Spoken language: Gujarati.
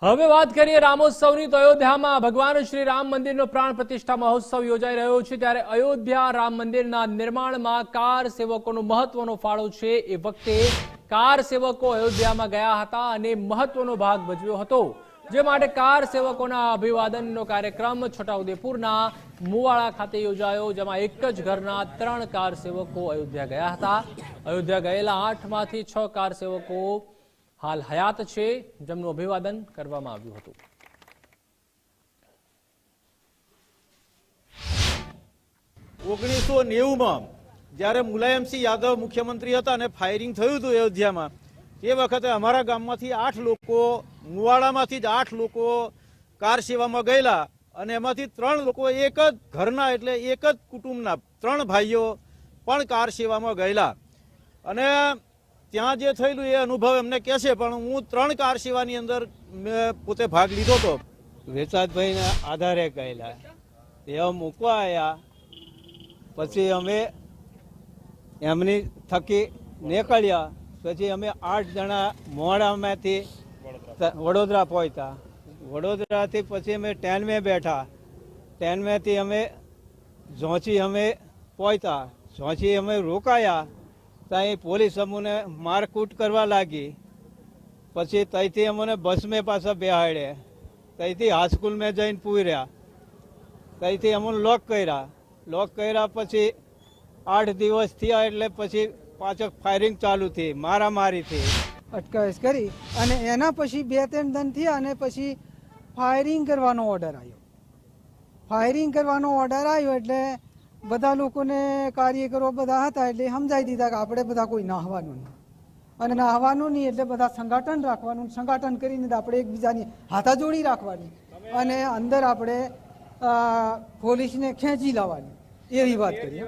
હવે વાત કરીએ રામોત્સવની તો અયોધ્યામાં ભગવાન શ્રી રામ મંદિરનો પ્રાણ પ્રતિષ્ઠા મહોત્સવ યોજાઈ રહ્યો છે। ત્યારે અયોધ્યા રામ મંદિરના નિર્માણમાં કાર સેવકોનો મહત્વનો ફાળો છે। એ વખતે કાર સેવકો અયોધ્યામાં ગયા હતા અને મહત્વનો ભાગ ભજવ્યો હતો, જે માટે કાર સેવકોના અભિવાદનનો કાર્યક્રમ છોટાઉદેપુરના મુવાડા ખાતે યોજાયો, જેમાં એક જ ઘરના 3 કાર સેવકો અયોધ્યા ગયા હતા। અયોધ્યા ગયેલા 8માંથી 6 કાર સેવકો हाल हयात है, जमनु अभिवादन करवामां आव्युं हतुं। 1990 में जयरे मुलायमसिंह यादव मुख्यमंत्री हता ने फायरिंग थयुं हतुं अयोध्या में, ते वखते अमारा गाममांथी 8 लोको, मुवाड़ामांथी ज 8 लोको कार सेवामां गयेला अने एमांथी 3 लोको एक ज घरना एटले एक ज कुटुंबना 3 भाईओ पण कार सेवामां गयेला। अने ત્યાં જે થયેલું એ અનુભવ એમને કહેશે, પણ હું 3 કાર સેવાની અંદર પોતે ભાગ લીધો હતો। વેચાતભાઈના આધારે ગયેલા, એ મૂકવા આવ્યા, પછી અમે એમની થકી નીકળ્યા, પછી અમે 8 જણા મોડામાંથી વડોદરા પહોંચ્યા। વડોદરાથી પછી અમે ટ્રેનમાં બેઠા, ટ્રેનમાંથી અમે ઝોંચી અમે પહોંચ્યા, ઝોંચી અમે રોકાયા, ત્યાં પોલીસ અમને મારકૂટ કરવા લાગી। પછી ત્યાંથી અમને બસ में પાછા બેહાડે, ત્યાંથી હાઈસ્કૂલ में જઈને પૂર્યા, ત્યાંથી અમને લોક કર્યા પછી 8 દિવસ થયા એટલે પછી પાછો ફાયરિંગ ચાલુ થઈ, મારામારી થઈ, અટકાયત કરી અને એના પછી 2-3 દિન થયા અને પછી ફાયરિંગ કરવાનો ઓર્ડર આવ્યો। ફાયરિંગ કરવાનો ઓર્ડર આવ્યો એટલે બધા લોકોને કાર્યકરો બધા હતા એટલે સમજાવી દીધા કે આપણે બધા કોઈ નાહવાનું નહીં, અને નાહવાનું નહીં એટલે બધા સંગઠન રાખવાનું, સંગઠન કરીને આપણે એકબીજાની હાથાજોડી રાખવાની અને અંદર આપણે પોલીસને ખેંચી લાવવાની, એવી વાત કરી।